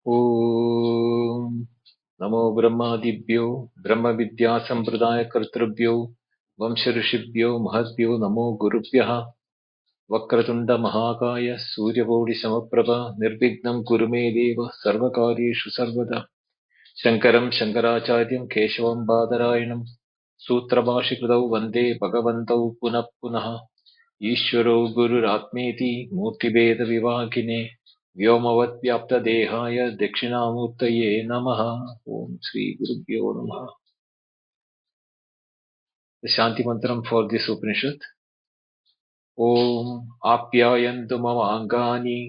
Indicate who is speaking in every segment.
Speaker 1: ॐ नमो ब्रह्मादिभ्यो ब्रह्मविद्यासम्प्रदायकर्तृभ्यो वंशऋषिभ्यो महद्भ्यो नमो गुरुभ्यः वक्रतुण्डमहाकाय सूर्यकोटिसमप्रभ निर्विघ्नं कुरु मे देव सर्वकार्येषु सर्वदा शङ्करं शङ्कराचार्यं केशवं बादरायणं सूत्रभाष्यकृतौ वन्दे भगवन्तौ पुनः पुनः ईश्वरो गुरुरात्मेति मूर्तिभेदविभागिने व्योमवद्व्याप्तदेहाय दक्षिणामूर्तये नमः. Om Shri Gurubhyo Namaha. The Shanti Mantram for this Upanishad. Om Apyayantu Mama Angani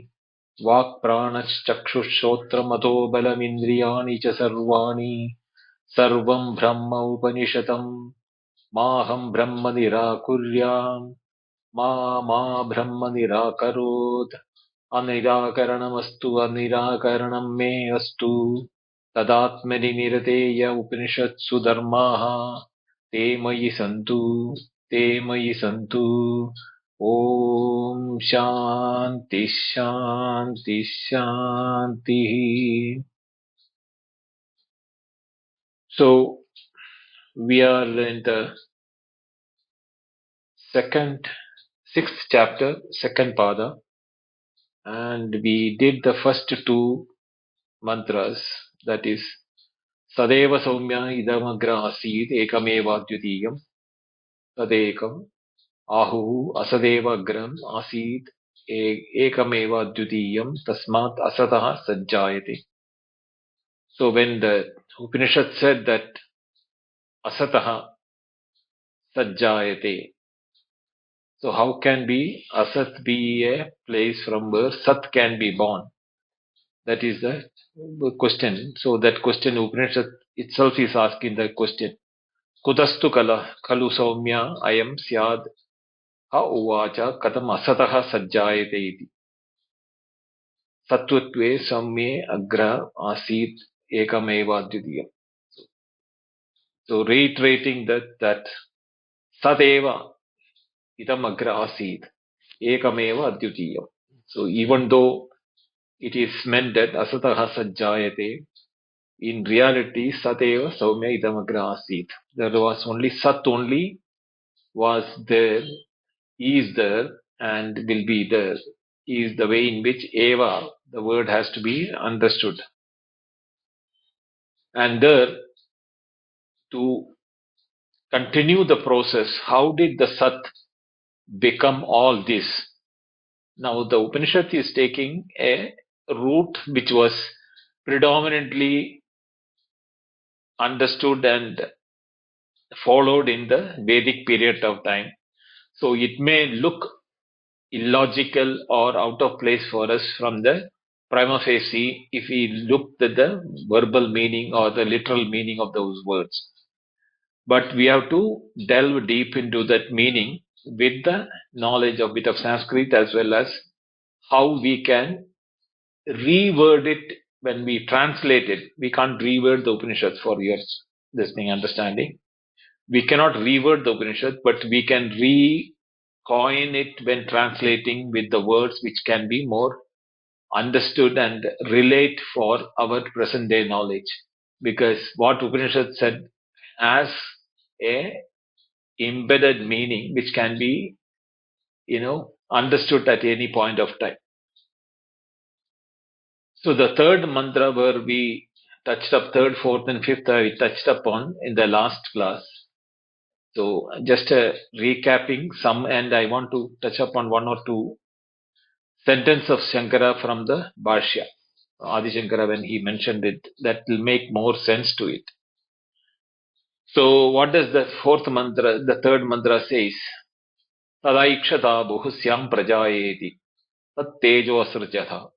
Speaker 1: Vak Pranachakshushotramato Balamindriyani Cha Sarvani Sarvam Brahma Upanishatam Maham Brahma Nirakuryam Ma Brahma Nirakarot अनिराकरणमस्तु अनिराकरणं मे अस्तु तदात्मनि निरतेय उपनिषत्सु धर्माः ते मयि सन्तु ॐ शान्ति शान्ति शान्तिः. So we are in the sixth chapter, second pada, and we did the first two mantras, that is Sadeva Saumya Idamagra Asid Ekameva Dvitiyam Tadekam Ahu Asadeva Agram Asid Ekameva Dvitiyam Tasmat Asataha Sajjayate. So when the Upanishad said that Asataha Sajjayate, so how can be Asat be a place from where Sat can be born? That is the question. So that question Upanishad itself is asking the question. Kudastu kalu saumya ayam syad ha uvacha katam asataha sajjayate iti. Sattvatve saumye agra asit ekameva dvitiyam. So reiterating that sadeva idam agra asit ekameva dvitiyam. So even though it is meant that asataha sajjayate, in reality sateva saumya idam agra asit. There was only sat only was there, is there, and will be there, is the way in which eva, the word, has to be understood. And there, to continue the process, how did the Sat become all this? Now the Upanishad is taking a route which was predominantly understood and followed in the Vedic period of time. So it may look illogical or out of place for us from the prima facie if we looked at the verbal meaning or the literal meaning of those words. But we have to delve deep into that meaning with the knowledge of bit of Sanskrit, as well as how we can reword it when we translate it. We can't reword the Upanishads for your listening understanding. We cannot reword the Upanishad, but we can coin it when translating with the words which can be more understood and relate for our present day knowledge. Because what Upanishad said has a embedded meaning which can be, understood at any point of time. So the third mantra where we touched up, third, fourth and fifth, we touched upon in the last class. So just recapping some, and I want to touch upon one or two sentence of Shankara from the Bhashya. Adi Shankara, when he mentioned it, that will make more sense to it. So what does the third mantra says? Tadaikshata buhusyam prajayeti tat tejo asrajatha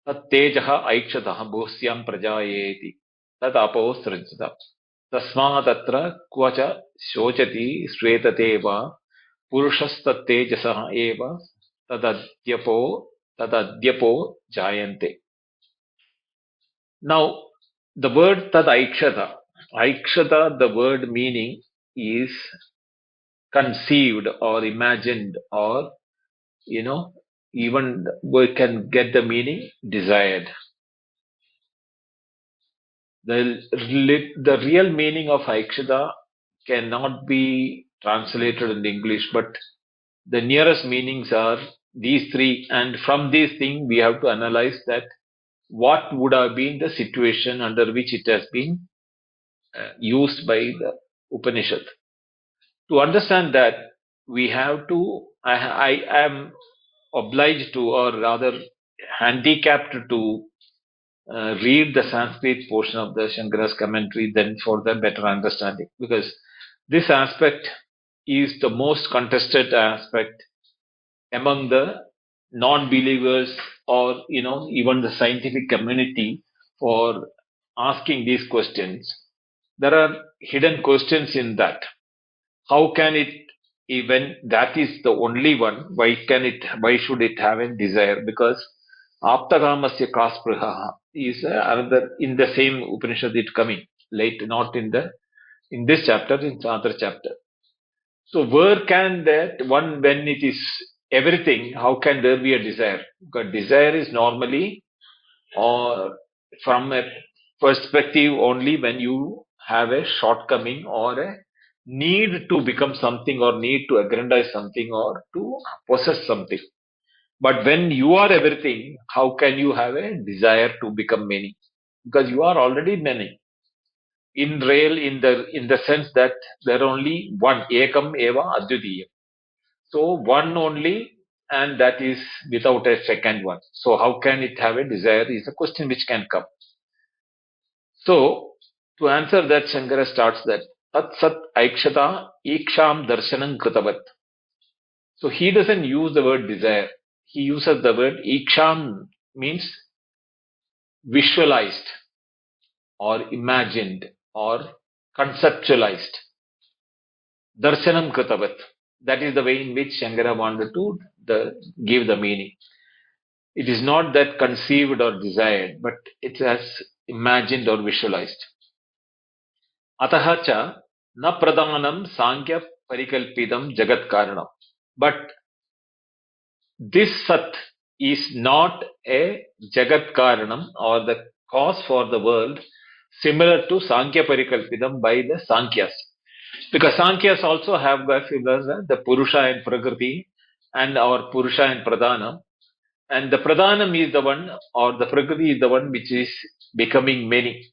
Speaker 1: tat tejaha aikshata buhusyam prajayeti tat apo srajata tasma tatra kvacha shochati shvetate va purushastat tejasah eva tadadyapo jayante. Now the word tad aikshata, the word meaning is conceived or imagined, or even we can get the meaning desired. The real meaning of Aikshada cannot be translated in English, but the nearest meanings are these three, and from these things we have to analyze that what would have been the situation under which it has been used by the Upanishad. To understand that, we have to, I am obliged to, or rather handicapped to read the Sanskrit portion of the Shankara's commentary then for the better understanding, because this aspect is the most contested aspect among the non-believers, or even the scientific community, for asking these questions. There are hidden questions in that. How can it, even that is the only one, why should it have a desire? Because aptagamasya kaspraha is another in the same Upanishad, it coming late, not in this chapter, in other chapter. So where can that one, when it is everything, how can there be a desire? Because desire is normally, or from a perspective, only when you have a shortcoming or a need to become something, or need to aggrandize something, or to possess something. But when you are everything, how can you have a desire to become many? Because you are already many. In the sense that there are only one, ekam eva advitiyam. So one only, and that is without a second one. So how can it have a desire is a question which can come. So to answer that, Shankara starts that tat sat aikshata iksham darshanam kritavat. So he doesn't use the word desire. He uses the word iksham, means visualized or imagined or conceptualized. Darshanam kritavat. That is the way in which Shankara wanted to give the meaning. It is not that conceived or desired, but it has imagined or visualized. Ataha cha na pradhanam sankhya parikalpidam jagat karanam. But this sat is not a jagat karanam, or the cause for the world, similar to sankhya parikalpidam by the Sankhyas. Because Sankhya's also have got the Purusha and Prakriti, and our Purusha and Pradhanam. And the Pradhanam is the one, or the Prakriti is the one which is becoming many.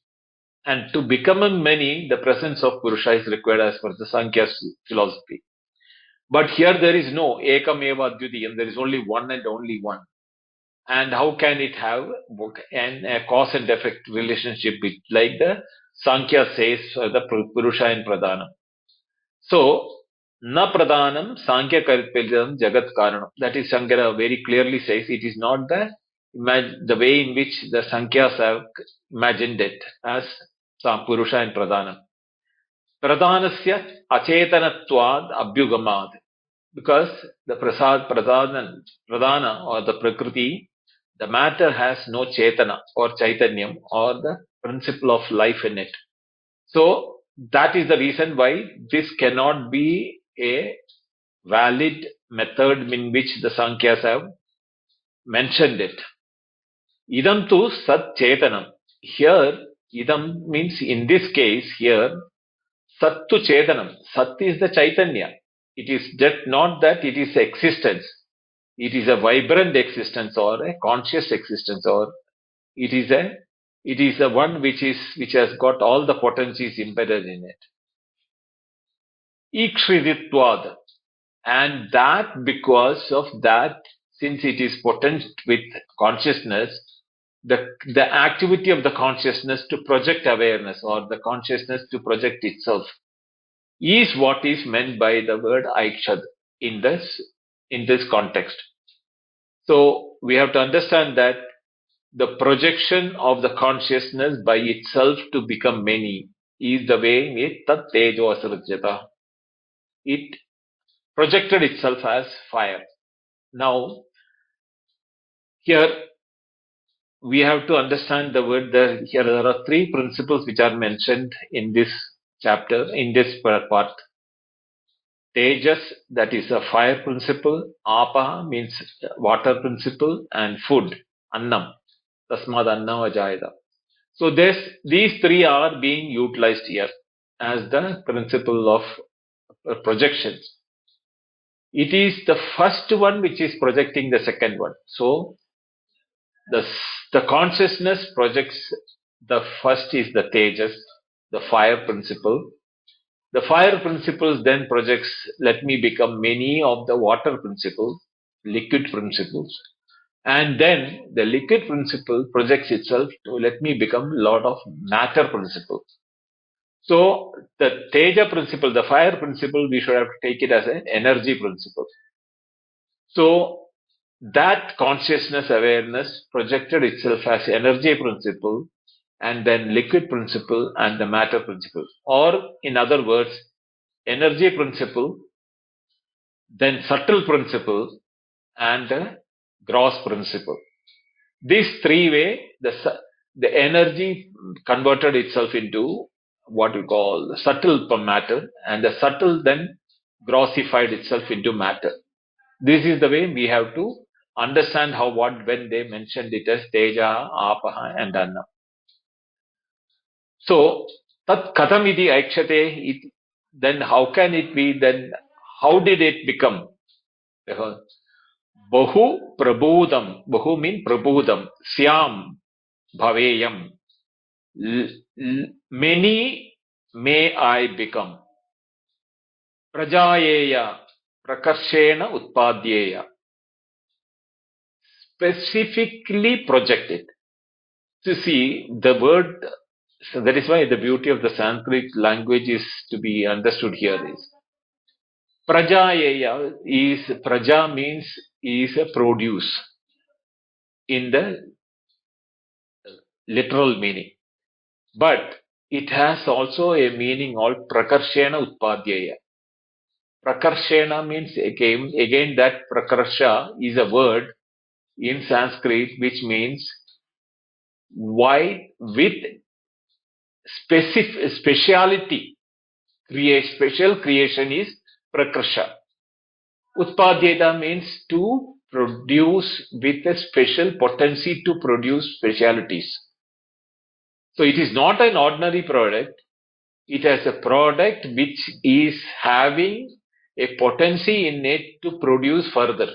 Speaker 1: And to become many, the presence of Purusha is required as per the Sankhya's philosophy. But here there is no Ekam Eva Advitiyam, there is only one and only one. And how can it have a cause and effect relationship like the Sankhya says, the Purusha and Pradhanam? So, na pradhanam sankhya kalpidam jagat karanam. That is, Shankara very clearly says, it is not the way in which the Sankyas have imagined it as Purusha and Pradhanam. Pradhanasya acetanatvad abhyugamad. Because the Pradhana or the Prakriti, the matter has no Chetana or Chaitanyam or the principle of life in it. So, that is the reason why this cannot be a valid method in which the Sankyas have mentioned it. Idam tu sat chetanam. Here, idam means in this case here, sat tu chetanam. Sat is the Chaitanya. It is just not that it is existence. It is a vibrant existence or a conscious existence, or it is a one which has got all the potencies embedded in it. Ikshriditvad. And that because of that, since it is potent with consciousness, the activity of the consciousness to project awareness, or the consciousness to project itself, is what is meant by the word aikshad in this context. So we have to understand that the projection of the consciousness by itself to become many is the way in which tat tejo asrajyata. It projected itself as fire. Now, here we have to understand the word that here there are three principles which are mentioned in this chapter, in this part. Tejas, that is a fire principle. Apa means water principle, and food, annam. Tasmad annam ajayada. So these three are being utilized here as the principle of projections. It is the first one which is projecting the second one. So the, the consciousness projects the first is the tejas, the fire principle. The fire principles then projects, let me become many of the water principles, liquid principles. And then the liquid principle projects itself to let me become lot of matter principles. So the Teja principle, the fire principle, we should have to take it as an energy principle. So that consciousness awareness projected itself as energy principle and then liquid principle and the matter principle. Or in other words, energy principle, then subtle principle and the gross principle. These three way, the energy converted itself into what we call the subtle matter, and the subtle then grossified itself into matter. This is the way we have to understand how when they mentioned it as Teja, Apaha, and Anna. So tat katham iti aikshate, then how can it be? Then how did it become? Bahu prabodham. Bahu means prabodham. Syam bhaveyam. Many may I become. Prajayeya prakarshena utpadyeya. Specifically projected. To see the word, so that is why the beauty of the Sanskrit language is to be understood here is Prajayeya is, Praja means is a produce in the literal meaning. But it has also a meaning called Prakarshena Utpadhyaya. Prakarshena means again that Prakarsha is a word in Sanskrit which means why with speciality. Special creation is Prakarsha. Utpadhyata means to produce with a special potency to produce specialities. So it is not an ordinary product. It has a product which is having a potency in it to produce further.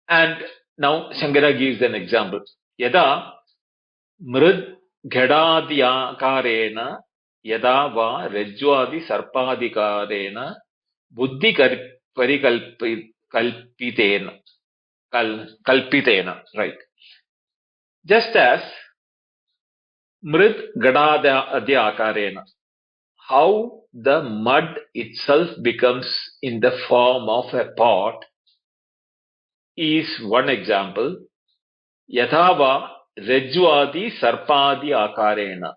Speaker 1: And now Shankara gives an example. Yada mrid ghadadyakarena yada va rajwadi sarpadhikarena buddhi kalpitena. Right. Just as mrid ghadadyakarena, how the mud itself becomes in the form of a pot is one example. Yathava rajvadi sarpadi akarena,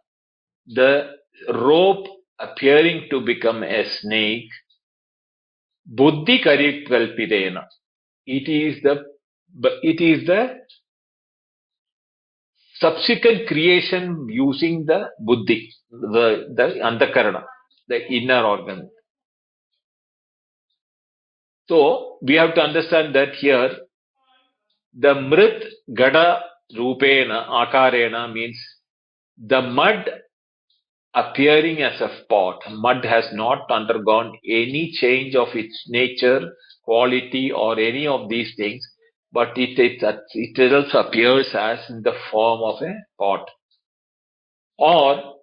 Speaker 1: the rope appearing to become a snake, buddhi kalpitena, it is the subsequent creation using the buddhi, the antakarana, the inner organ. So we have to understand that here the mrit gada rupena akarena means the mud appearing as a pot. Mud has not undergone any change of its nature, quality, or any of these things, but it also appears as in the form of a pot. Or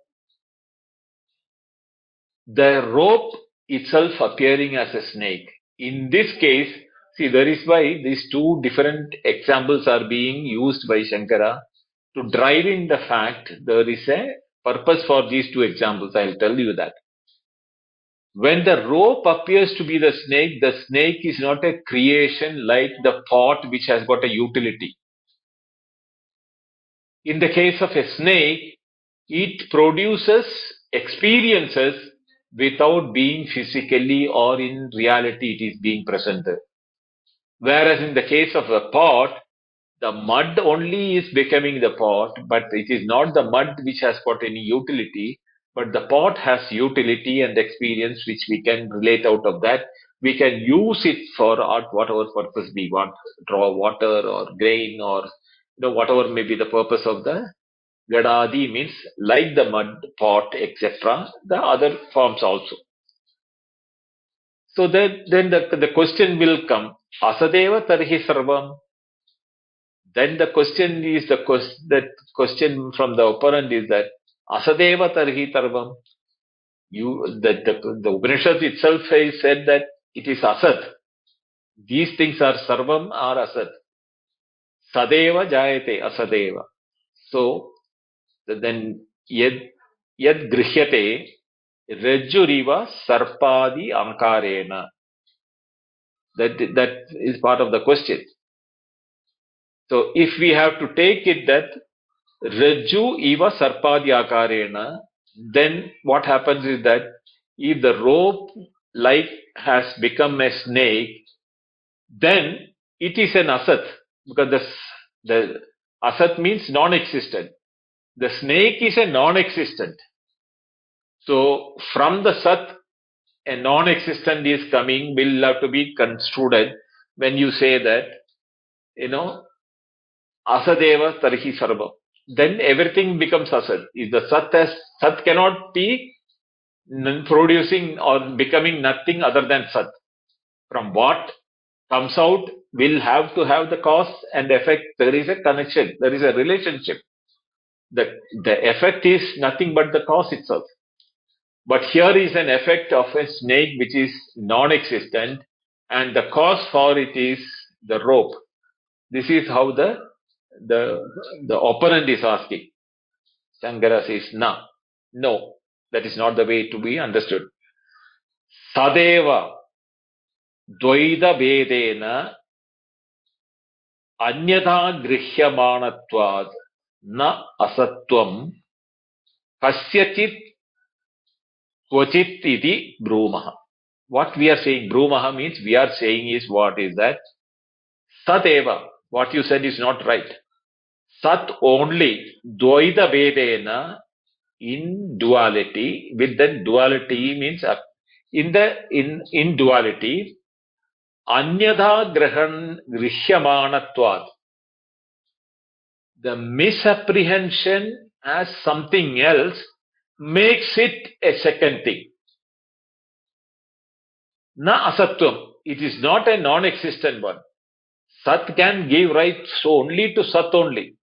Speaker 1: the rope itself appearing as a snake. In this case, see, that is why these two different examples are being used by Shankara to drive in the fact there is a purpose for these two examples. I'll tell you that. When the rope appears to be the snake is not a creation like the pot which has got a utility. In the case of a snake, it produces experiences without being physically or in reality it is being presented. Whereas in the case of a pot, the mud only is becoming the pot, but it is not the mud which has got any utility, but the pot has utility and experience which we can relate out of that. We can use it for whatever purpose we want, draw water or grain or whatever may be the purpose of the Gadadi means like the mud pot, etc. The other forms also. So then the question will come, Asadeva tarhi sarvam. Then the question is that question from the opponent is that Asadeva tarhi sarvam. The Upanishad itself has said that it is asat. These things are sarvam or asat. Sadeva jayate asadeva. So then yad grihyate rajjuriva sarpadi ankarena. That is part of the question. So if we have to take it that rajju iva sarpadi akarena, then what happens is that if the rope like has become a snake, then it is an asat, because the asat means non-existent. The snake is a non-existent. So from the sat, a non-existent is coming, will have to be construed when you say that, asadeva tarhi sarvam. Then everything becomes asat. If the sat cannot be producing or becoming nothing other than sat. From what comes out will have to have the cause and effect. There is a connection. There is a relationship. The effect is nothing but the cause itself. But here is an effect of a snake which is non-existent, and the cause for it is the rope. This is how the opponent is asking. Shankara says, no, that is not the way to be understood. Sadeva dvaida vedena anyatha grihyamanatvad na asatvam kasyachit kvachit iti brumaha. What we are saying, brumaha means we are saying is what is that? Sadeva, what you said is not right. Sat only, dvaida vedena, in duality, with that duality means in duality, anyatha grihyamanatvad. The misapprehension as something else makes it a second thing. Na asatvam. It is not a non-existent one. Sat can give rise only to Sat only.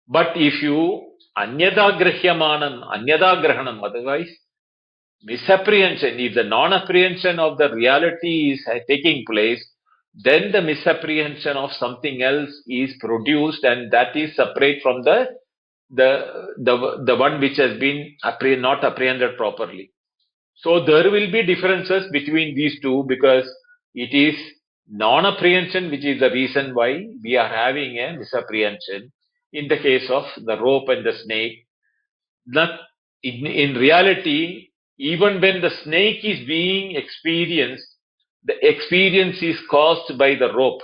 Speaker 1: But if you anyatha grahanam, otherwise misapprehension, if the non-apprehension of the reality is taking place, then the misapprehension of something else is produced, and that is separate from the one which has been not apprehended properly. So there will be differences between these two, because it is non-apprehension which is the reason why we are having a misapprehension. In the case of the rope and the snake, in reality, even when the snake is being experienced, the experience is caused by the rope.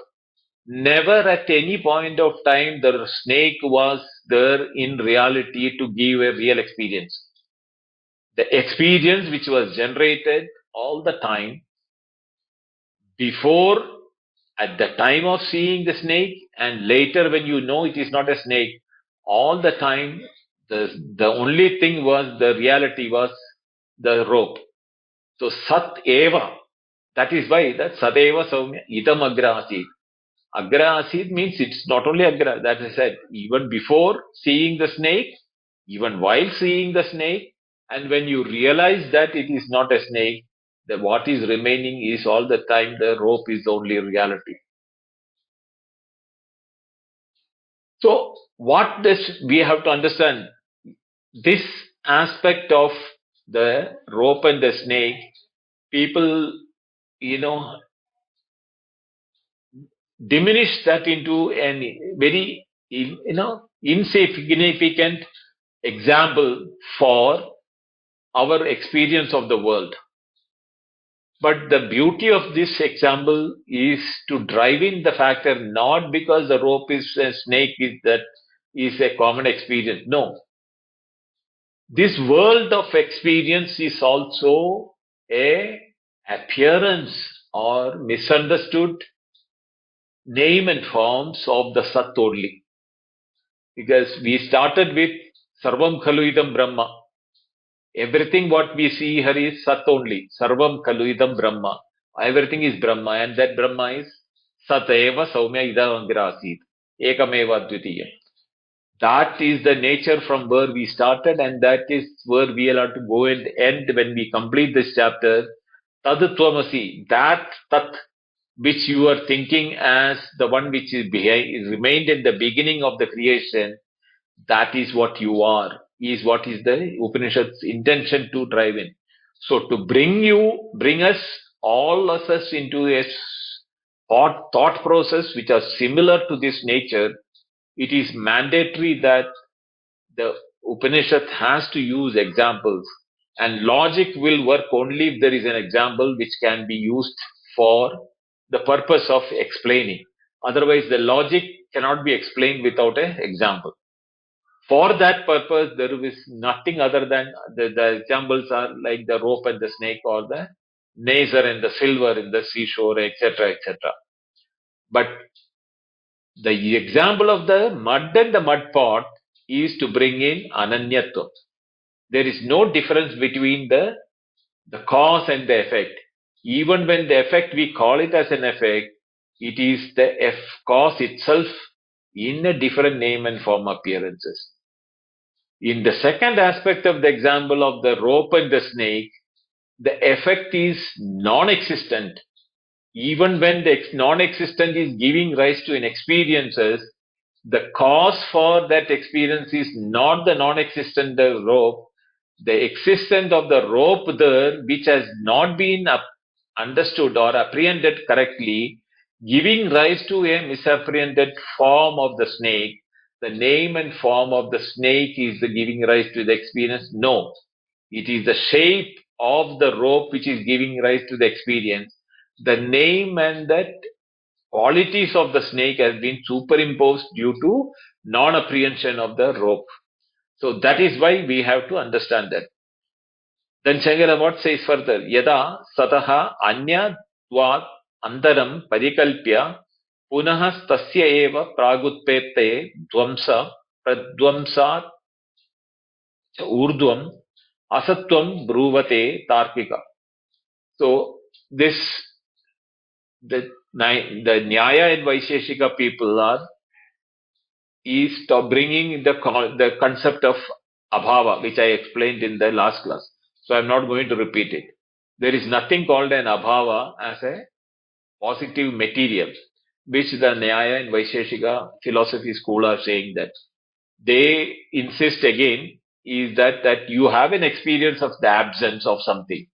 Speaker 1: Never at any point of time the snake was there in reality to give a real experience. The experience which was generated all the time before, at the time of seeing the snake, and later when you know it is not a snake, all the time the only thing was, the reality was the rope. So sat eva, that is why that sadeva saumya idam agra asit. Agra asit means it's not only agra, that I said, even before seeing the snake, even while seeing the snake, and when you realize that it is not a snake, that what is remaining is all the time the rope is only reality. So what we have to understand, this aspect of the rope and the snake, people, diminish that into a very, insignificant example for our experience of the world. But the beauty of this example is to drive in the factor, not because the rope is a snake is a common experience. No. This world of experience is also a appearance or misunderstood name and forms of the Sat only. Because we started with Sarvam Khaluidam Brahma. Everything what we see here is Sat only. Sarvam Khaluidam Brahma. Everything is Brahma, and that Brahma is Sat Eva Saumya Idam Asit. Ekameva Dvitiya. That is the nature from where we started, and that is where we will have to go and end when we complete this chapter. Tadattvamasi, that Tat which you are thinking as the one which is behind, remained in the beginning of the creation, that is what you are, is what is the Upanishad's intention to drive in. So to bring us, all of us into a thought process which are similar to this nature, it is mandatory that the Upanishad has to use examples, and logic will work only if there is an example which can be used for the purpose of explaining. Otherwise, the logic cannot be explained without an example. For that purpose, there is nothing other than the examples are like the rope and the snake, or the nazar and the silver in the seashore, etc., etc. But the example of the mud and the mud pot is to bring in ananyatva. There is no difference between the cause and the effect. Even when the effect, we call it as an effect, it is the cause itself in a different name and form appearances. In the second aspect of the example of the rope and the snake, the effect is non-existent. Even when the non-existent is giving rise to an experiences, the cause for that experience is not the non-existent rope, the existence of the rope there, which has not been understood or apprehended correctly, giving rise to a misapprehended form of the snake. The name and form of the snake is the giving rise to the experience. No, it is the shape of the rope which is giving rise to the experience. The name and that qualities of the snake has been superimposed due to non-apprehension of the rope. So that is why we have to understand that. Then Shankara what says further? Yada sataha anya dvat antaram parikalpya punaha tasya eva pragutpete dvamsa pradvamsat urdhvam asatvam bruvate tarkika. So this the Nyaya and Vaisheshika people is bringing the concept of abhava, which I explained in the last class. So I'm not going to repeat it. There is nothing called an abhava as a positive material, which the Nyaya and Vaisheshika philosophy school are saying that. They insist again is that you have an experience of the absence of something.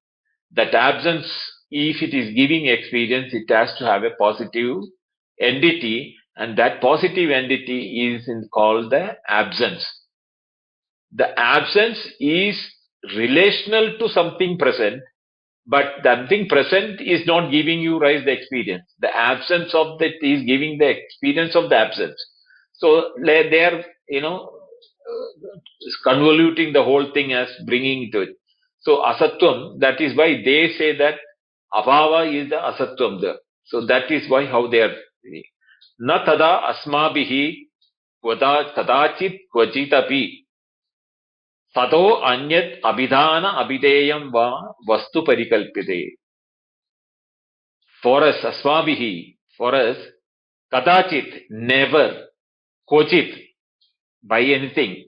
Speaker 1: That absence, if it is giving experience, it has to have a positive entity, and that positive entity is called the absence. The absence is relational to something present, but something present is not giving you rise the experience. The absence of that is giving the experience of the absence. So they are, convoluting the whole thing as bringing to it. So asatvam, that is why they say that abhava is the asatvam there. So that is why how they are. Na tada asmabihi kadachit kvachitapi tato anyat abhidhana abhideyam va vastu parikalpite. For us, asmabihi, for us, kadachit, never, kochit, by anything.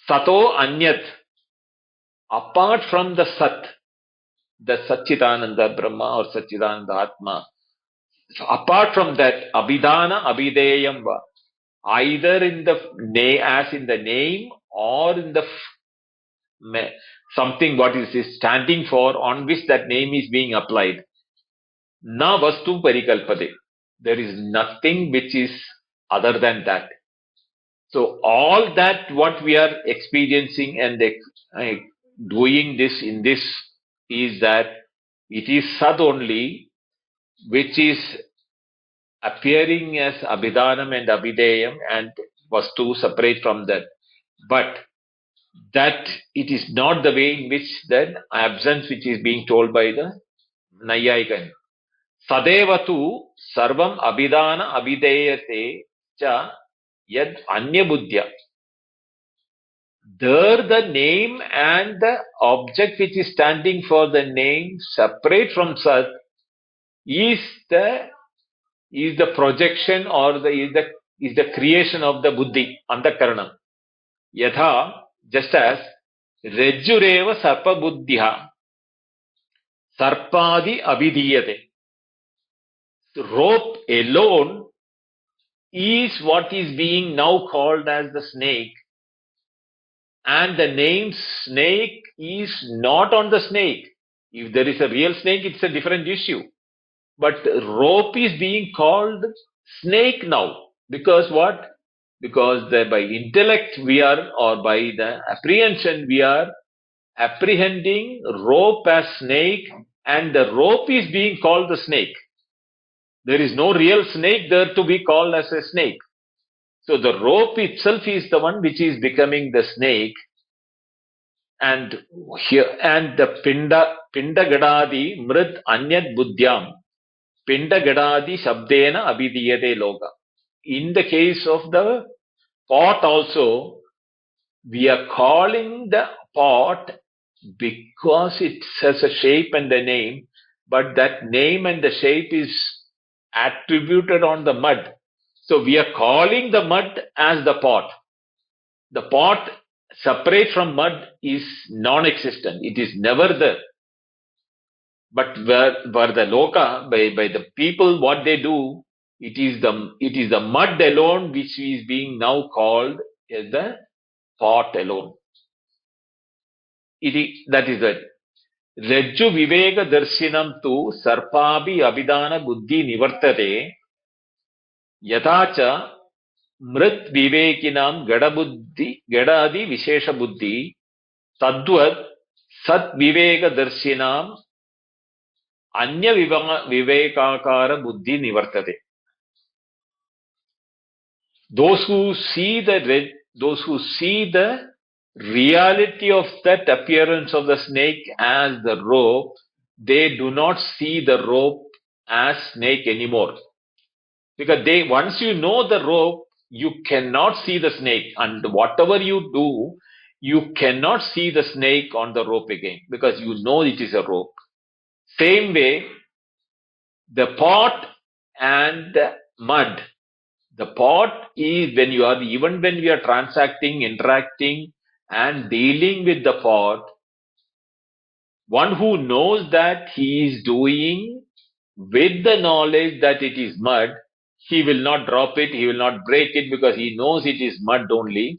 Speaker 1: Sato anyat, apart from the Sat, the Satchitananda Brahma or Satchitananda Atma, so apart from that, Abhidhana Abhideyam va, either in the as in the name or in the something what is standing for, on which that name is being applied. Na vastu parikalpade. There is nothing which is other than that. So all that what we are experiencing and doing this in this is that it is Sad only which is appearing as Abhidhanam and Abhideyam and Vastu separate from that. But that it is not the way in which that absence which is being told by the Nayayikan. Tadevatu sarvam abhidana abhideyate cha yad anya buddhya. There the name and the object which is standing for the name separate from Sat is the projection or is the creation of the buddhi, antakaranam. Yatha, just as Rejjureva sarpa buddhiha sarpadi abhidiyate. Rope alone is what is being now called as the snake, and the name snake is not on the snake. If there is a real snake, it's a different issue. But rope is being called snake now. Because what? Because by intellect we are, or by the apprehension, we are apprehending rope as snake, and the rope is being called the snake. There is no real snake there to be called as a snake. So the rope itself is the one which is becoming the snake. And here, and the pinda gadadi mrit anyat buddhyam pinda gadadi shabdena abhidiyate loka. In the case of the pot also, we are calling the pot because it has a shape and a name, but that name and the shape is attributed on the mud. So we are calling the mud as the pot. The pot separate from mud is non-existent. It is never there. But where the loka, by the people, what they do, it is the mud alone which is being now called as the pot alone. That is it. Rajju viveka darshinam tu sarpabhi abhidana buddhi nivartate yatacha mrit vivekinam gadadi vishesha buddhi tadvat sat viveka darshinam anya vivekakara buddhi nivartate. Those who see the reality of that appearance of the snake as the rope, they do not see the rope as snake anymore. Because once you know the rope, you cannot see the snake, and whatever you do, you cannot see the snake on the rope again, because you know it is a rope. Same way, the pot and the mud. The pot is when we are transacting, interacting, and dealing with the pot, one who knows that he is doing with the knowledge that it is mud, he will not drop it, he will not break it, because he knows it is mud only.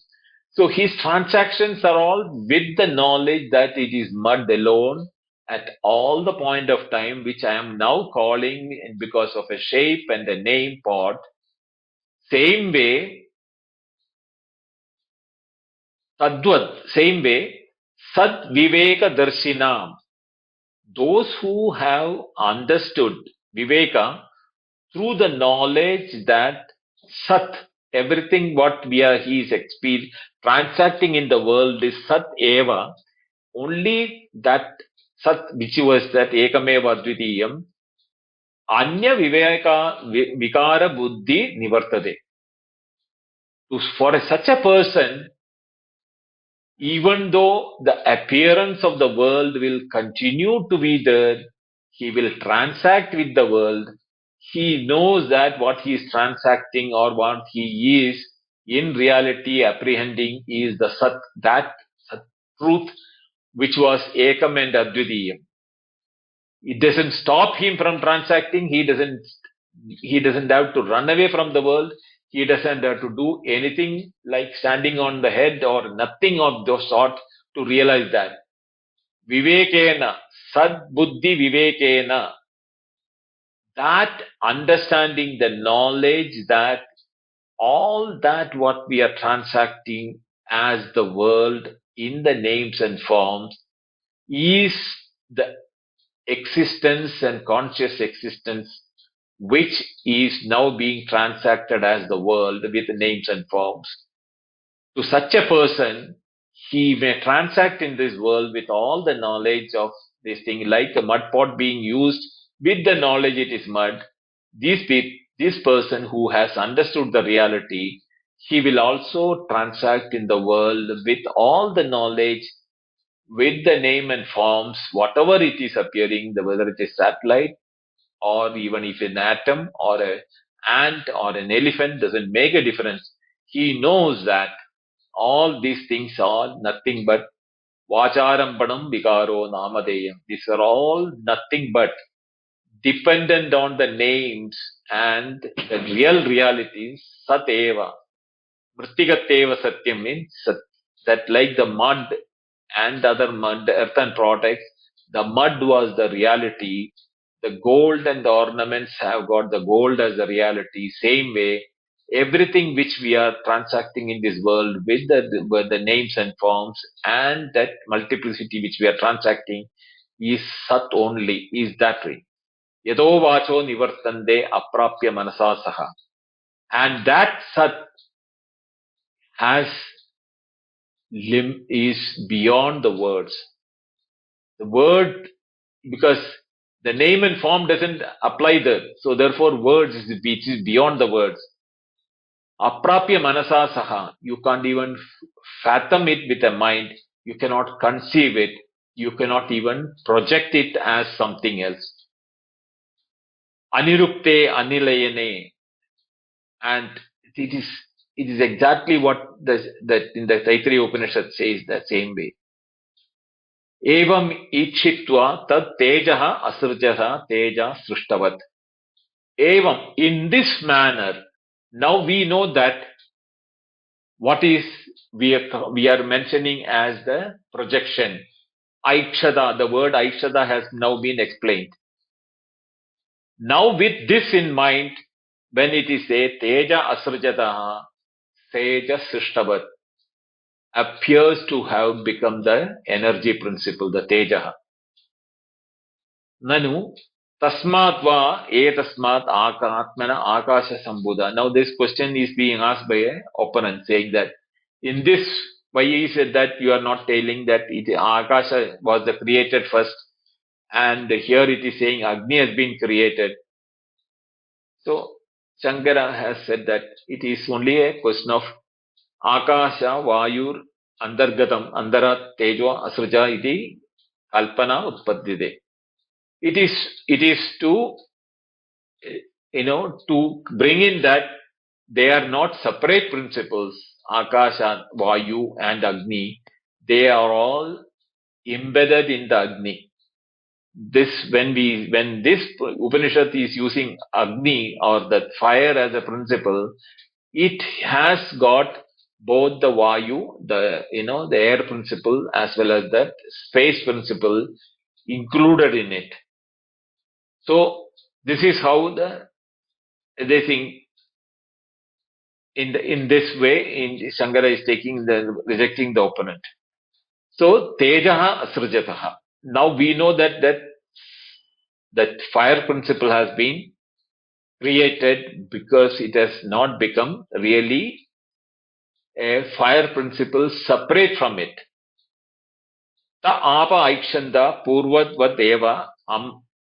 Speaker 1: So his transactions are all with the knowledge that it is mud alone at all the point of time, which I am now calling because of a shape and a name pot. Same way, Tadvat, same way, Sat Viveka Darshinam, those who have understood Viveka through the knowledge that Sat, everything what he is transacting in the world is Sat Eva, only that Sat, which was that Ekameva Dvitiyam, Anya Viveka Vikara Buddhi Nivartade. For such a person, even though the appearance of the world will continue to be there, he will transact with the world. He knows that what he is transacting or what he is in reality apprehending is the Sat, that Sat truth which was Ekam and Advitiyam. It doesn't stop him from transacting. He doesn't have to run away from the world. He doesn't have to do anything like standing on the head or nothing of those sort to realize that. Vivekena, Sad Buddhi Vivekena, that understanding, the knowledge that all that what we are transacting as the world in the names and forms is the existence and conscious existence which is now being transacted as the world with names and forms. To such a person, he may transact in this world with all the knowledge of this thing, like a mud pot being used with the knowledge it is mud. This person who has understood the reality, he will also transact in the world with all the knowledge, with the name and forms, whatever it is appearing, whether it is satellite or even if an atom or an ant or an elephant, doesn't make a difference. He knows that all these things are nothing but vacharampanam vikaro namadeyam. These are all nothing but dependent on the names, and the real reality is sateva. Mrittigateva satyam means that like the mud and other mud, earth and products, the mud was the reality. The gold and the ornaments have got the gold as the reality. Same way, everything which we are transacting in this world with the names and forms and that multiplicity which we are transacting is sat only, is that way. Yado vacho nivartande aprapya manasa saha. And that sat has is beyond the words. The word, because the name and form doesn't apply there, so therefore words is beyond the words. Aprapya manasa saha, you can't even fathom it with a mind, you cannot conceive it, you cannot even project it as something else. Anirukte anilayane, and it is exactly what that in the Taittiriya Upanishad says the same way. Evam ichitva tad tejaha asrjaha teja srishtavat. Evam, in this manner, now we know that what is we are mentioning as the projection. Aikshada, the word Aikshada has now been explained. Now with this in mind, when it is a teja asrjataha, teja srishtavat, appears to have become the energy principle, the teja. Nanu tasmat va etasmat atmana akasha sambuddha. Now this question is being asked by an opponent saying that in this, why he said that you are not telling that akasha was the created first, and here it is saying Agni has been created. So Shankara has said that it is only a question of akasha vayur andargatam andara tejo asruja iti kalpana utpaddide. It is to to bring in that they are not separate principles, Akasha, Vayu and Agni. They are all embedded in the Agni. When this Upanishad is using Agni or the fire as a principle, it has got both the Vayu, the air principle, as well as the space principle included in it. So this is how they think in this way. Shankara is rejecting the opponent. So tejaha asrjataha. Now we know that fire principle has been created because it has not become really a fire principle separate from it. Ta apa aikshanda purvat eva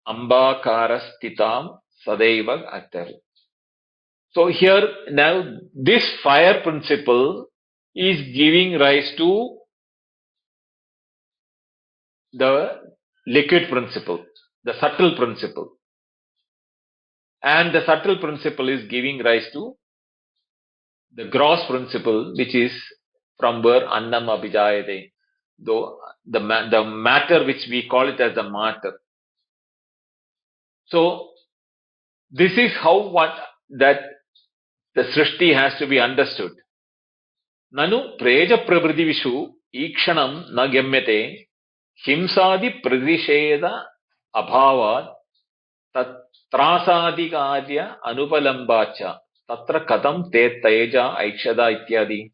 Speaker 1: ambakara stitam sadaiva atar. So here now this fire principle is giving rise to the liquid principle, the subtle principle. And the subtle principle is giving rise to the gross principle, which is from where annam abhijayate, though the matter which we call it as the matter. So this is how that the srishti has to be understood. Nanu preja pravridivishu ikshanam na gyamyate himsadi pradisheda abhavat tatrasadhikarya anupalambacha tatra kadam te teja aikshada ityadi.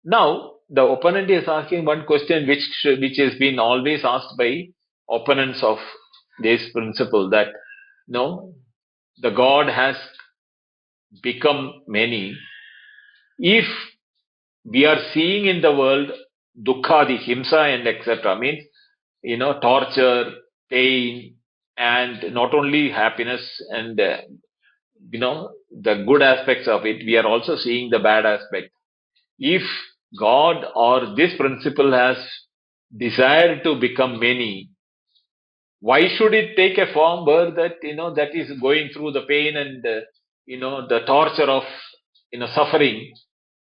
Speaker 1: Now the opponent is asking one question which has been always asked by opponents of this principle, that the God has become many. If we are seeing in the world dukkha, the himsa and etc., means torture, pain and not only happiness and the good aspects of it, we are also seeing the bad aspect. If God or this principle has desired to become many, why should it take a form where that is going through the pain and the torture of suffering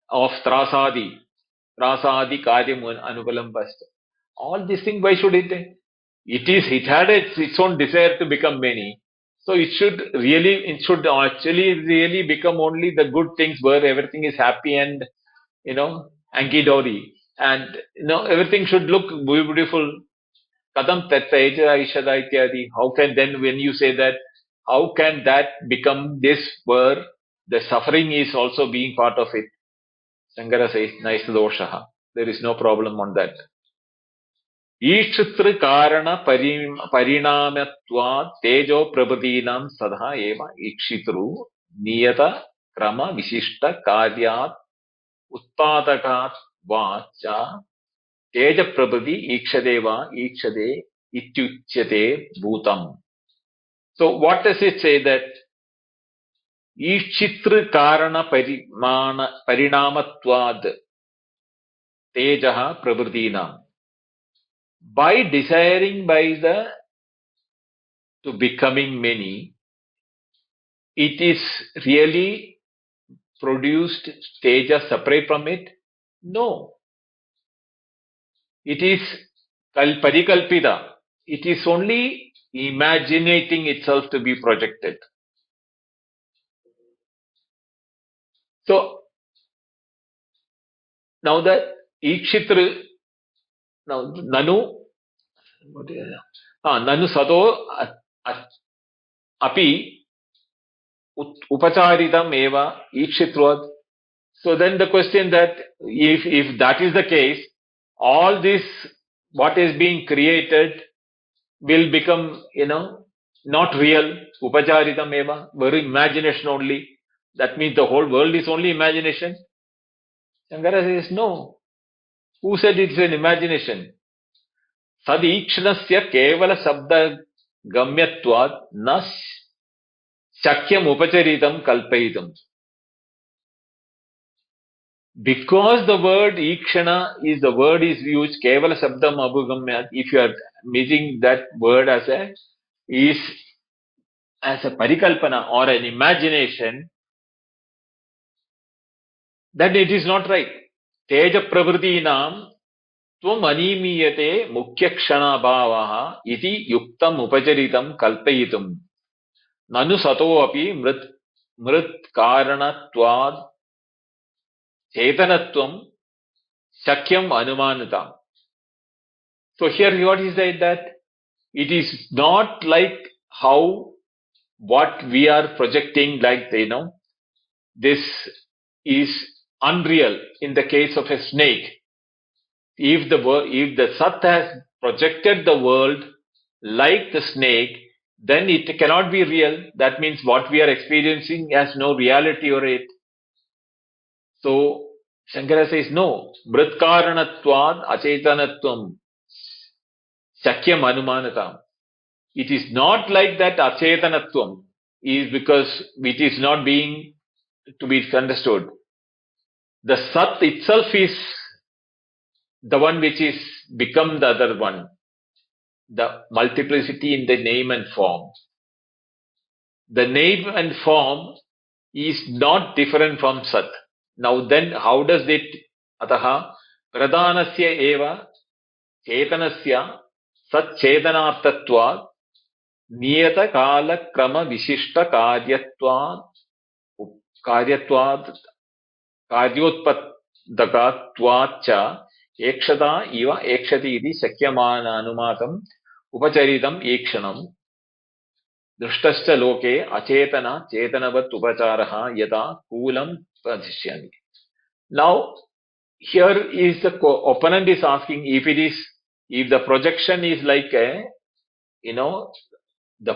Speaker 1: of trasadi karyam anukalam past. All these things, why should it? It had its own desire to become many. So it should actually really become only the good things where everything is happy and hanky dory, and everything should look beautiful. Kadam tattaija aishada ityadi. How can then, when you say that, how can that become this where the suffering is also being part of it? Shankara says, nice doshaha. There is no problem on that. ईक्षित्र कारण परिणामत्वात् तेजो प्रभृतीनां सदा एव ईक्षितृ नियत क्रम विशिष्ट कार्यात् उत्पादकात् watch तेज प्रभृति ईक्षते वा ईक्षते इत्युच्यते भूतम्. So what does it say? That ईक्षितृ कारण परिणामत्वात् तेजः प्रभृतीनां. By desiring to becoming many, it is really produced teja separate from it? No. It is parikalpita. It is only imaginating itself to be projected. So now that ikshitra, now nanu sato api upacharitam eva ikshitvat. So then the question that if that is the case, all this what is being created will become not real. Upacharitam eva, very imagination only. That means the whole world is only imagination. Shankara says no. Who said it's an imagination? Sadikshanasya kevala sabda gamyatvat na shakyam upacharitam kalpayitam. Because the word ikshana is used kevala sabdam abhugamyat. If you are using that word as a parikalpana or an imagination, then it is not right. Teja pravritinam tvam animiyate mukhya kshana bhavaha iti yuktam upacharitam kalpayitum. Nanu sato api mrit karanatvad chetanatvam shakyam anumanatam. So here what is that it is not like how what we are projecting, like this is unreal in the case of a snake. If the Sat has projected the world like the snake, then it cannot be real. That means what we are experiencing has no reality or it. So Shankara says no. Mritkaranatvad achetanatvam shakyam anumanatam. It is not like that achetanatvam is because it is not being to be understood. The Sat itself is the one which is become the other one. The multiplicity in the name and form. The name and form is not different from Sat. Now then, how does it? Ataha pradhanasya eva chetanasya sat chetanartatva niyata kala krama vishishta karyatvad karyotpadakatvacha ekshata iva ekshati iti shakyamana anumatam upacharitam ekshanam drishtascha loke achetana chetanavat upacharaha yada kulam pradhishyami. Now here is the opponent is asking, if the projection is like the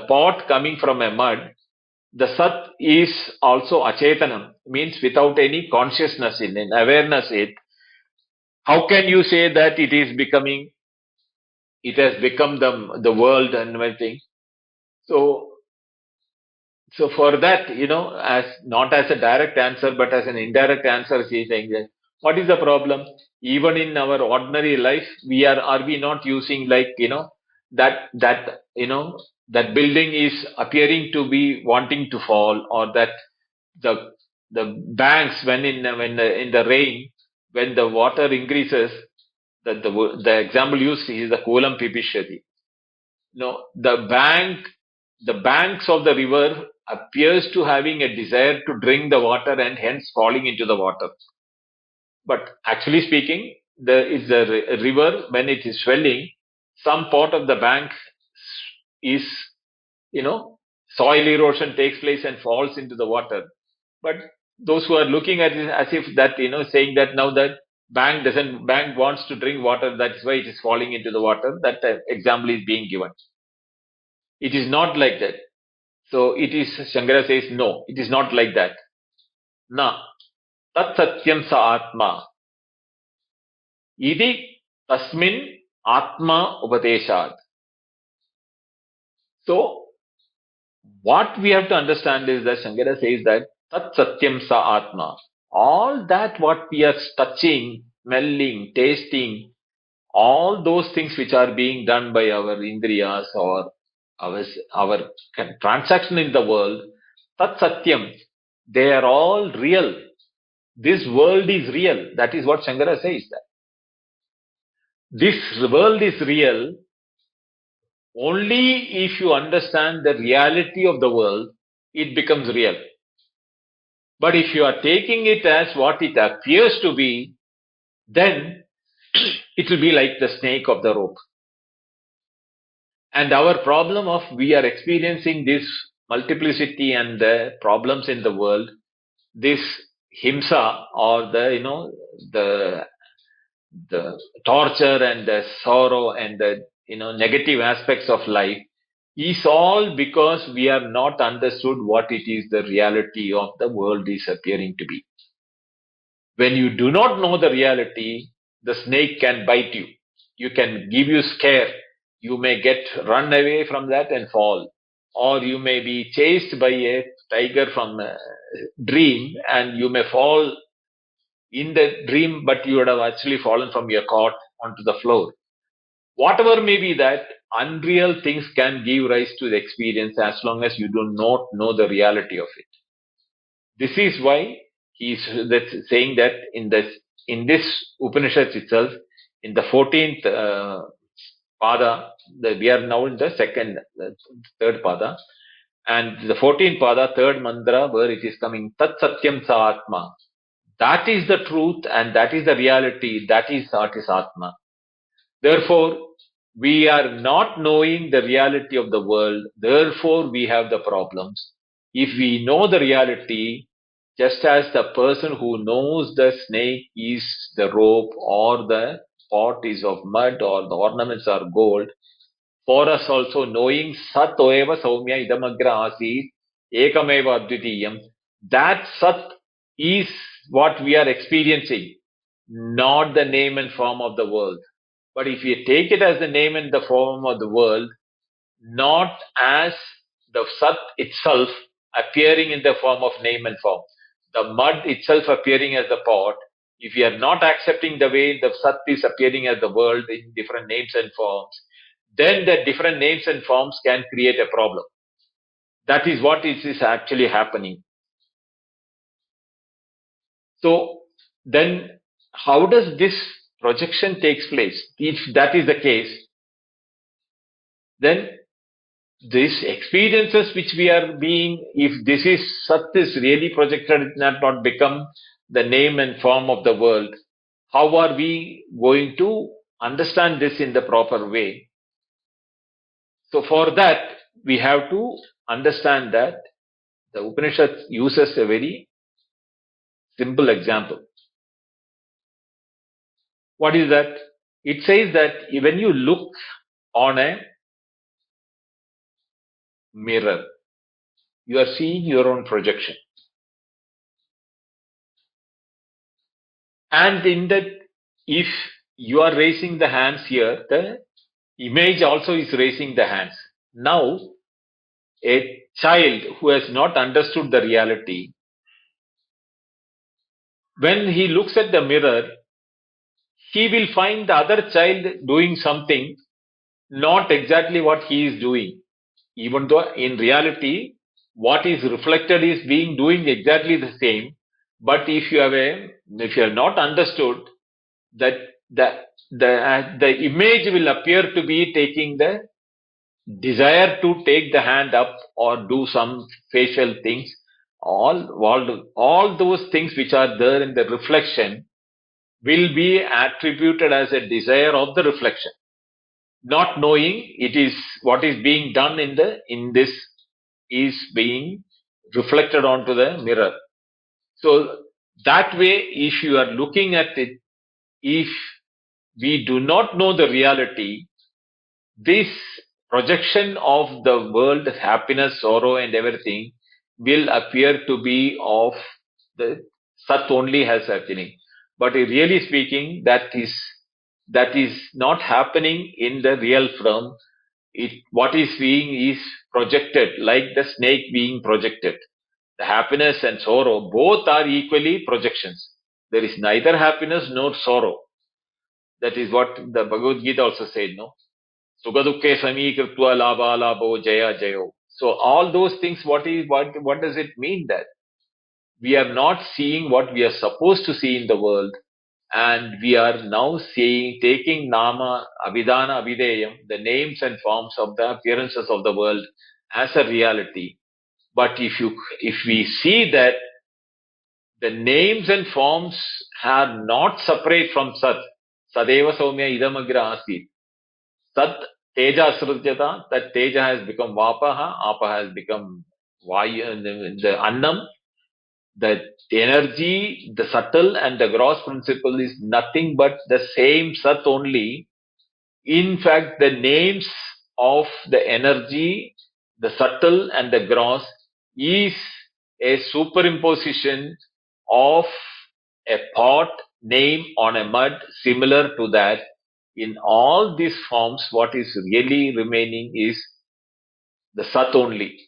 Speaker 1: pot coming from a mud, the Sat is also acetanam, means without any consciousness in it, awareness in it. How can you say that it has become the world and everything? So, so for that, as not as a direct answer, but as an indirect answer, she is saying that what is the problem? Even in our ordinary life, are we not using like, that building is appearing to be wanting to fall, or that the banks in the rain, when the water increases, the example used is the kolam pipishati. No, the banks of the river appears to having a desire to drink the water and hence falling into the water. But actually speaking, the river, when it is swelling, some part of the bank is, you know, soil erosion takes place and falls into the water. But those who are looking at it as if that, saying that now that bank wants to drink water, that's why it is falling into the water. That example is being given. It is not like that. So it is, Shankara says, no, it is not like that. Na, tat satyam sa atma, idi tasmin atma upadeshad. So what we have to understand is that Shankara says that tat satyam sa atma. All that what we are touching, smelling, tasting, all those things which are being done by our indriyas or our transaction in the world, tat satyam, they are all real. This world is real. That is what Shankara says. That this world is real only if you understand the reality of the world, it becomes real. But if you are taking it as what it appears to be, then it will be like the snake of the rope. And our problem of we are experiencing this multiplicity and the problems in the world, this himsa or the the torture and the sorrow and the negative aspects of life is all because we have not understood what it is the reality of the world is appearing to be. When you do not know the reality, the snake can bite you. You can give you scare. You may get run away from that and fall. Or you may be chased by a tiger from a dream and you may fall in the dream, but you would have actually fallen from your cot onto the floor. Whatever may be that, unreal things can give rise to the experience as long as you do not know the reality of it. This is why he's saying that in this Upanishad itself, in the 14th pada, we are now in the third pada, and the 14th pada, third mantra, where it is coming, Tat Satyam Sa Atma. That is the truth and that is the reality, that is Atma. Therefore, we are not knowing the reality of the world, therefore we have the problems. If we know the reality, just as the person who knows the snake is the rope or the pot is of mud or the ornaments are gold, for us also knowing Sat Oeva Saumya Idamagra Asit Ekameva Advitiyam, that Sat is what we are experiencing, not the name and form of the world. But if you take it as the name and the form of the world, not as the Sat itself appearing in the form of name and form, the mud itself appearing as the pot, if you are not accepting the way the Sat is appearing as the world in different names and forms, then the different names and forms can create a problem. That is what is actually happening. So then how does this projection takes place? If that is the case, then these experiences which we are being, if this is Sat is really projected, it not become the name and form of the world. How are we going to understand this in the proper way? So for that, we have to understand that the Upanishad uses a very simple example. What is that? It says that when you look on a mirror, you are seeing your own projection. And in that, if you are raising the hands here, the image also is raising the hands. Now, A child who has not understood the reality, when he looks at the mirror, he will find the other child doing something not exactly what he is doing, even though in reality, what is reflected is being doing exactly the same. But if you have not understood that the image will appear to be taking the desire to take the hand up or do some facial things, all those things which are there in the reflection will be attributed as a desire of the reflection, not knowing it is what is being done in this is being reflected onto the mirror. So that way, if you are looking at it, if we do not know the reality, this projection of the world, happiness, sorrow, and everything will appear to be of the Sat only as happening. But really speaking, that is not happening in the real form. What is being is projected, like the snake being projected. The happiness and sorrow both are equally projections. There is neither happiness nor sorrow. That is what the Bhagavad Gita also said, no? Sugadukke samikritva labha labho jaya jayo. So all those things, what does it mean that we are not seeing what we are supposed to see in the world, and we are now seeing, taking nama abhidana abhideyam, the names and forms of the appearances of the world as a reality. But if we see that the names and forms are not separate from Sat, Sadeva Saumya Idamagra Asit. Sat Teja Srujyata, that Teja has become Vapaha, Apa has become Vayu, the Annam. The energy, the subtle and the gross principle is nothing but the same Sat only. In fact, the names of the energy, the subtle and the gross, is a superimposition of a pot name on a mud, similar to that. In all these forms, what is really remaining is the Sat only.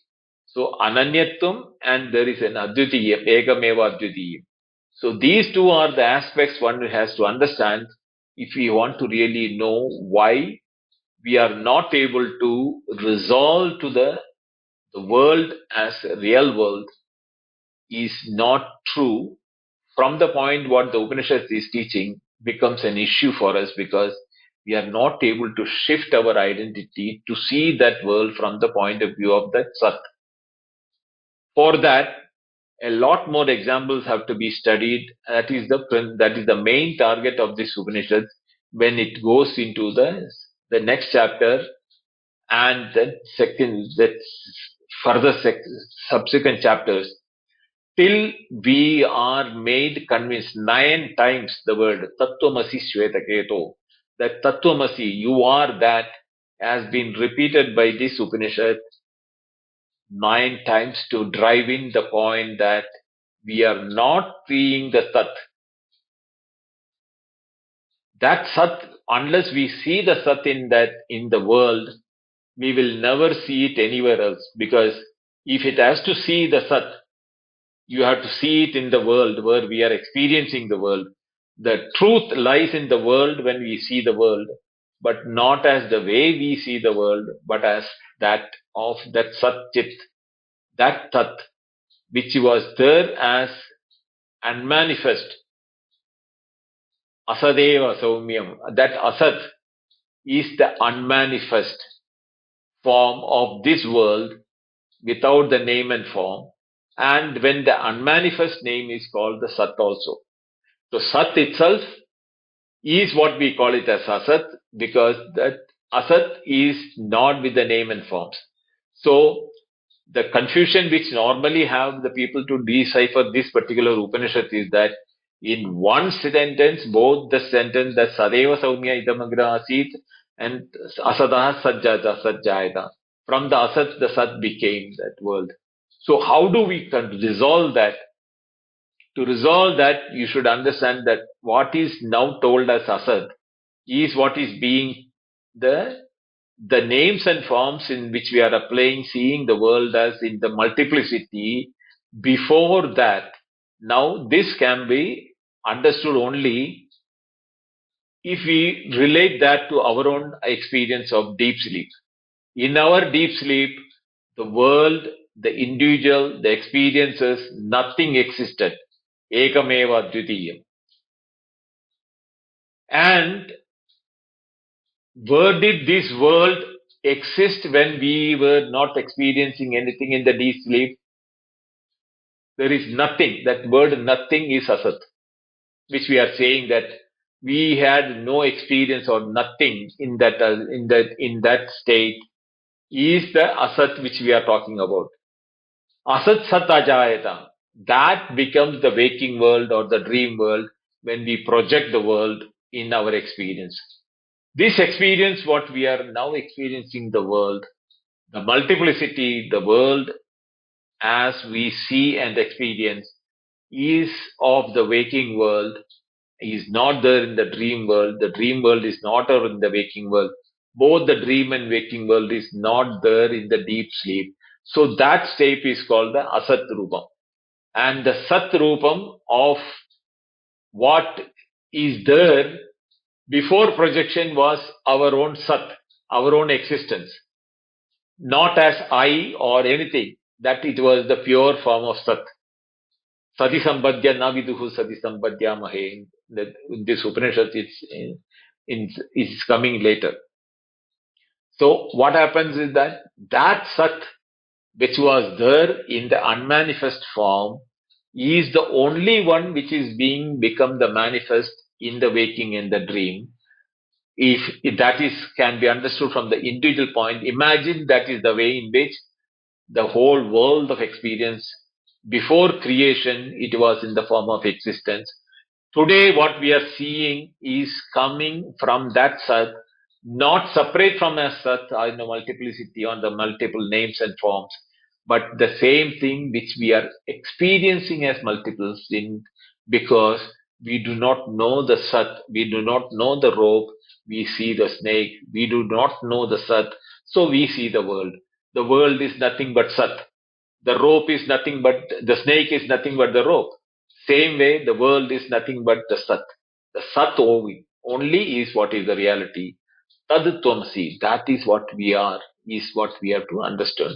Speaker 1: So Ananyatvam, and there is an Advitiyam, Egameva Advitiyam. So these two are the aspects one has to understand if we want to really know why we are not able to resolve to the world as a real world is not true. From the point what the Upanishad is teaching becomes an issue for us, because we are not able to shift our identity to see that world from the point of view of that Sat. For that, a lot more examples have to be studied. That is the main target of this Upanishad when it goes into the next chapter and subsequent chapters, till we are made convinced 9 times the word Tattvamasi Shvetaketo, that Tattvamasi, you are that, has been repeated by this Upanishad 9 times to drive in the point that we are not seeing the Sat. That Sat, unless we see the Sat in the world, we will never see it anywhere else. Because if it has to see the Sat, you have to see it in the world where we are experiencing the world. The truth lies in the world when we see the world, but not as the way we see the world, but as that of that Sat Chit, that Tat, which was there as unmanifest. Asadeva Saumyam. That Asad is the unmanifest form of this world without the name and form. And when the unmanifest name is called the Sat also. So Sat itself is what we call it as Asat, because that Asat is not with the name and forms. So the confusion which normally have the people to decipher this particular Upanishad is that in one sentence, both the sentence that Sadeva Saumya Idamagra Asit and Asadaha Sajjata Sajjayata. From the Asat, the Sat became that world. So how do we resolve that? To resolve that, you should understand that what is now told as Asat is what is being the the names and forms in which we are applying, seeing the world as in the multiplicity, before that, now this can be understood only if we relate that to our own experience of deep sleep. In our deep sleep, the world, the individual, the experiences, nothing existed. Ekameva dvitiyam. And where did this world exist when we were not experiencing anything in the deep sleep? There is nothing. That word nothing is asat, which we are saying that we had no experience or nothing in that state is the asat which we are talking about. Asat sat ajayata. That becomes the waking world or the dream world when we project the world in our experience. This experience, what we are now experiencing the world, the multiplicity, the world as we see and experience is of the waking world, is not there in the dream world. The dream world is not there in the waking world. Both the dream and waking world is not there in the deep sleep. So that state is called the Asat Rupam. And the Sat Rupam of what is there before projection was our own Sat, our own existence, not as I or anything, that it was the pure form of Sat. Sati Sambadhya Naviduhu Sati Sambadhya Mahe. This Upanishad is coming later. So what happens is that Sat which was there in the unmanifest form is the only one which is being become the manifest in the waking and the dream. If that is can be understood from the individual point, imagine that is the way in which the whole world of experience before creation it was in the form of existence. Today what we are seeing is coming from that Sat, not separate from a Sat or in the multiplicity on the multiple names and forms, but the same thing which we are experiencing as multiples in, because we do not know the Sat, we do not know the rope, we see the snake, we do not know the Sat, so we see the world. The world is nothing but Sat. The rope is nothing but, the snake is nothing but the rope. Same way, the world is nothing but the Sat. The Sat only is what is the reality. Tad Tvamasi, that is what we are, is what we have to understand.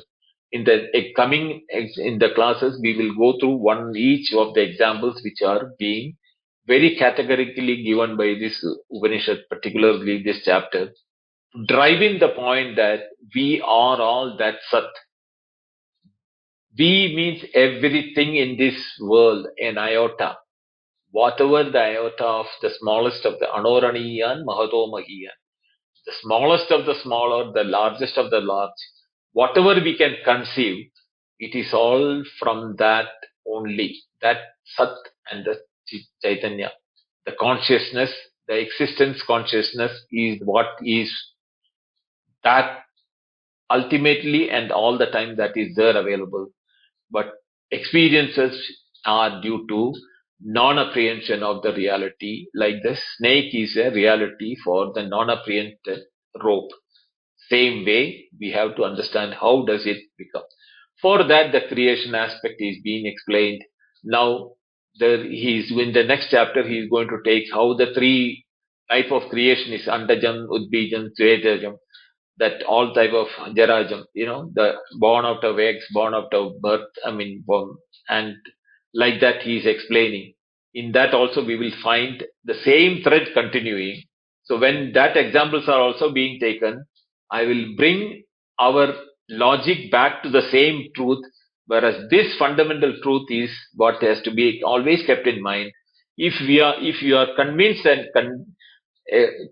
Speaker 1: In the in the classes, we will go through one each of the examples which are being very categorically given by this Upanishad, particularly this chapter, driving the point that we are all that Sat. We means everything in this world, an iota. Whatever the iota of the smallest of the Anoraniyan, Mahato Mahiyan, the smallest of the small or the largest of the large, whatever we can conceive, it is all from that only. That Sat and the Chaitanya, the consciousness, the existence consciousness is what is that ultimately and all the time that is there available. But experiences are due to non-apprehension of the reality, like the snake is a reality for the non-apprehended rope. Same way, we have to understand how does it become. For that, the creation aspect is being explained. Now, he's in the next chapter, he is going to take how the three type of creation is Andajam, Udbijam, Svedajam, that all type of Jarajam, the born out of eggs, born out of birth, and like that he is explaining. In that also we will find the same thread continuing. So when that examples are also being taken, I will bring our logic back to the same truth, whereas this fundamental truth is what has to be always kept in mind. If you are convinced and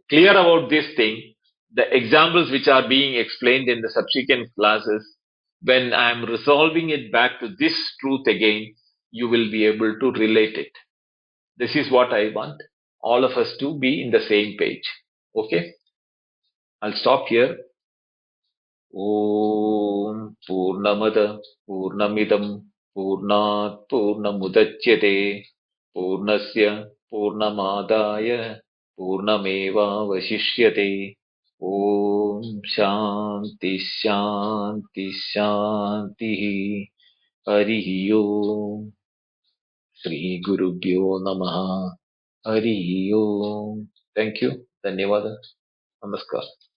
Speaker 1: clear about this thing, the examples which are being explained in the subsequent classes, when I am resolving it back to this truth again, you will be able to relate it. This is what I want all of us to be in the same page. Okay? I'll stop here. Om Purnamada Purnamidam Purnat Purnamudachyate Purnasya Purnamadaya Purnameva Vashishyate. Om शांति शांति शांति हरि ओम श्री गुरुभ्यो नमः हरि ओम thank you धन्यवाद नमस्कार